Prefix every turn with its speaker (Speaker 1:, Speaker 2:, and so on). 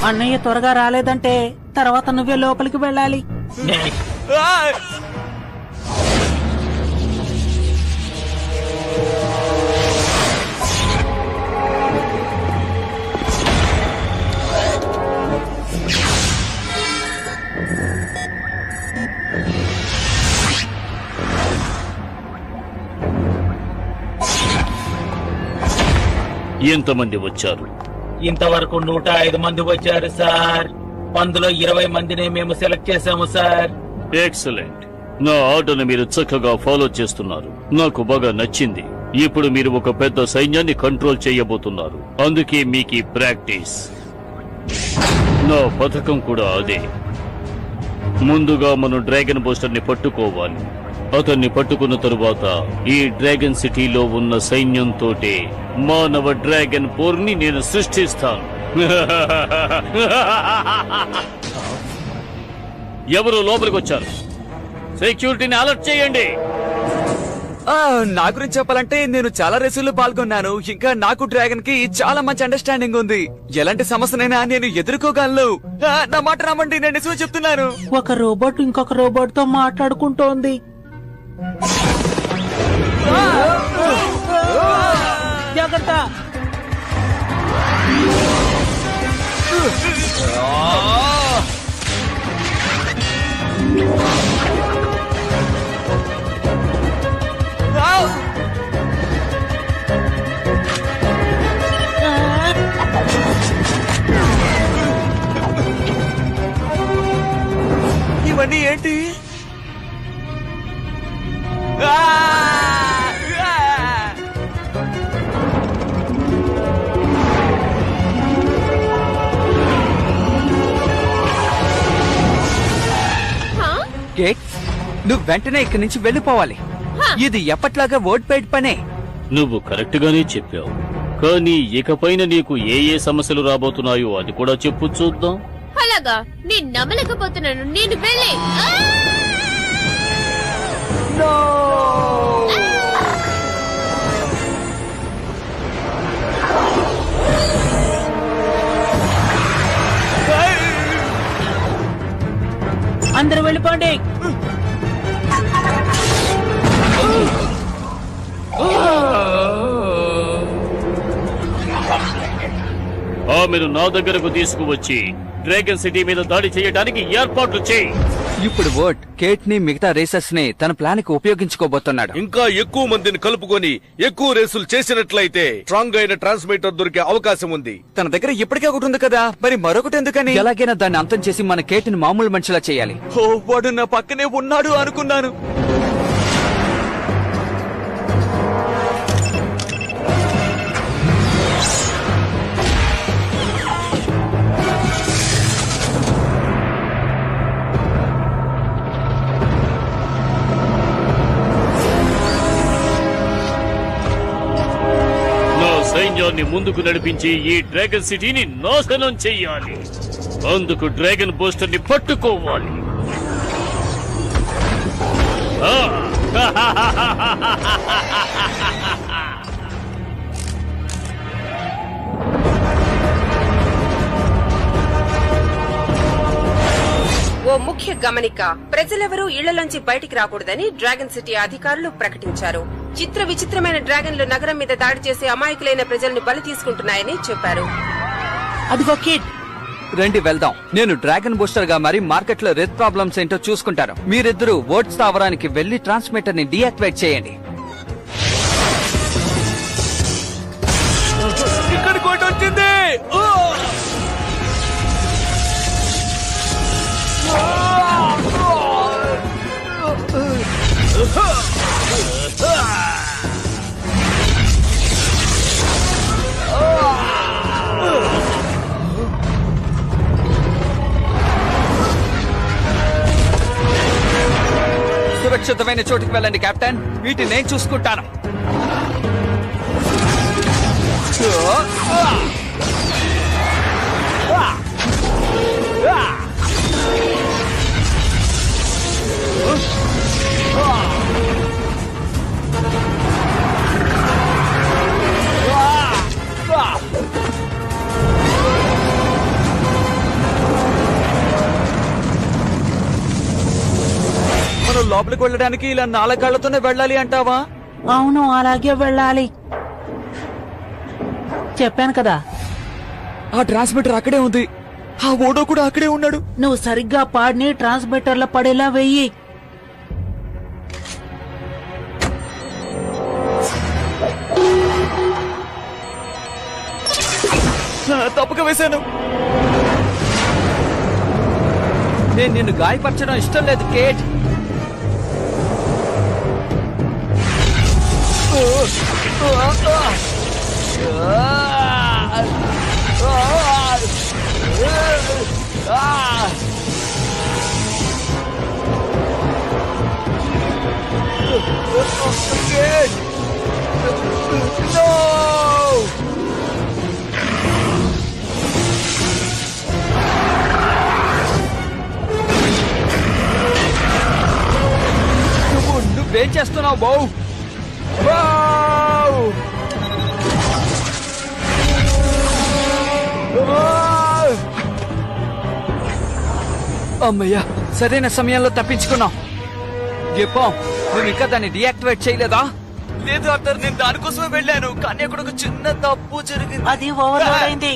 Speaker 1: అన్నయ్య త్వరగా రాలేదంటే తర్వాత నువ్వే లోపలికి వెళ్ళాలి.
Speaker 2: ఎంతమంది వచ్చారు?
Speaker 3: ఇంతవరకు 105 మంది వచ్చారు సార్. అందులో 20 మందిని మేము సెలెక్ట్ చేశాము సార్.
Speaker 2: ఎక్సలెంట్. నా ఆర్డర్ని మీరు చక్కగా ఫాలో చేస్తున్నారు. నాకు బాగా నచ్చింది. ఇప్పుడు మీరు ఒక పెద్ద సైన్యాన్ని కంట్రోల్ చేయబోతున్నారు. అందుకే మీకు ప్రాక్టీస్. నా పథకం కూడా అదే. ముందుగా మనం డ్రాగన్ బూస్టర్ ని పట్టుకోవాలి. అతన్ని పట్టుకున్న తరువాత ఈ డ్రాగన్ సిటీలో ఉన్న సైన్యంతోటే మానవ డ్రాగన్ పోర్ని నేను సృష్టిస్తాను. ఎవరు లోపలికి వచ్చారు? సెక్యూరిటీని అలర్ట్ చేయండి.
Speaker 4: నా గురించి చెప్పాలంటే నేను చాలా రేసుల్లో పాల్గొన్నాను. ఇంకా నాకు డ్రాగన్ కి చాలా మంచి అండర్స్టాండింగ్ ఉంది. ఎలాంటి సమస్యనైనా నేను ఎదుర్కోగలను. నా మాట నమ్మండి, నేను నిజమే చెప్తున్నాను.
Speaker 1: ఒక రోబోట్ ఇంకొక రోబోట్ తో మాట్లాడుకుంటోంది. జాగ్రత్త.
Speaker 4: ఇవన్నీ ఏంటి? గేట్, నువ్వు వెంటనే ఇక్కడి నుంచి వెళ్ళిపోవాలి. ఇది ఎప్పట్లాగా ఓట్ పేడ్ పనే.
Speaker 2: నువ్వు కరెక్ట్ గానే చెప్పావు. కానీ ఇకపైన నీకు ఏ ఏ సమస్యలు రాబోతున్నాయో అది కూడా చెప్పు చూద్దాం.
Speaker 5: అలాగా? నేను నమ్మలేకపోతున్నాను. నేను వెళ్ళే
Speaker 1: అందరూ వెళ్ళిపోండి.
Speaker 2: ఆమెను నా దగ్గరకు తీసుకువచ్చి డ్రాగన్ సిటీ మీద దాడి చేయడానికి ఏర్పాట్లు చేయి.
Speaker 4: ఇప్పుడు ఓట్ కేట్ ని మిగతా రేసర్స్ ని తన ప్లాన్ కి ఉపయోగించుకోబోతున్నాడు.
Speaker 6: ఇంకా ఎక్కువ మందిని కలుపుకొని ఎక్కువ రేసులు చేసినట్లయితే స్ట్రాంగ్ అయిన ట్రాన్స్మిటర్ దొరికే అవకాశం ఉంది.
Speaker 4: తన దగ్గర ఇప్పటికే ఒకటి ఉంది కదా, మరి మరొకటి ఎందుకని? ఎలాగైనా దాన్ని అంతం చేసి మన కేట్ ని మామూలు మనిషిలా చేయాలి. ఓ, వాడు నా పక్కనే ఉన్నాడు అనుకున్నాను.
Speaker 2: సైన్యాన్ని ముందుకు నడిపించి ఈ డ్రాగన్ సిటీని నాశనం చెయ్యాలి. అందుకు డ్రాగన్ బూస్టర్ ని పట్టుకోవాలి.
Speaker 7: ఓ ముఖ్య గమనిక, ప్రజలెవరూ ఇళ్లలోంచి బయటికి రాకూడదని డ్రాగన్ సిటీ అధికారులు ప్రకటించారు. చిత్ర విచిత్రమైన డ్రాగన్లు నగరం మీద దాడి చేసి అమాయకులైన ప్రజల్ని బలి తీసుకుంటున్నాయని చెప్పారు.
Speaker 1: అదిగో కిడ్,
Speaker 4: రండి వెళ్దాం. నేను డ్రాగన్ బూస్టర్ గా మరి మార్కెట్ లో రెడ్ ప్రాబ్లమ్స్ ఏంటో చూసుకుంటాను. మీరిద్దరూ ఓట్ స్థావరానికి వెళ్లి ట్రాన్స్మిటర్ ని డీయాక్టివేట్ చేయండి.
Speaker 6: ఇక్కడికి ఒకటి వచ్చింది.
Speaker 4: సురక్షితమైన చోటుకి వెళ్ళండి కెప్టెన్, వీటిని నేను చూసుకుంటాను. లోపలికి వెళ్ళడానికి ఇలా నాలుగాళ్లతోనే వెళ్ళాలి అంటావా?
Speaker 1: అవును, అలాగే వెళ్ళాలి. చెప్పాను కదా.
Speaker 4: ఆ ట్రాన్స్మిటర్ అక్కడే ఉంది. ఆ ఓడో కూడా అక్కడే ఉన్నాడు.
Speaker 1: నువ్వు సరిగ్గా పాడిని ట్రాన్స్మిటర్ లో పడేలా వెయ్యి.
Speaker 4: తప్పుగా వేశాను.
Speaker 8: నేను నిన్ను గాయపరచడం ఇష్టం లేదు కేట్. నువ్వేం చేస్తున్నావు బౌ? అమ్మయ్యా, సరైన సమయంలో తప్పించుకున్నావు. చెప్పాం, నువ్వు ఇంకా దాన్ని డియాక్టివేట్ చేయలేదా?
Speaker 4: లేదు ఆర్థర్, నేను దానికోసమే వెళ్ళాను, కానీ అక్కడ ఒక చిన్న తప్పు జరిగింది.
Speaker 1: అది ఓవర్లోడ్ అయింది.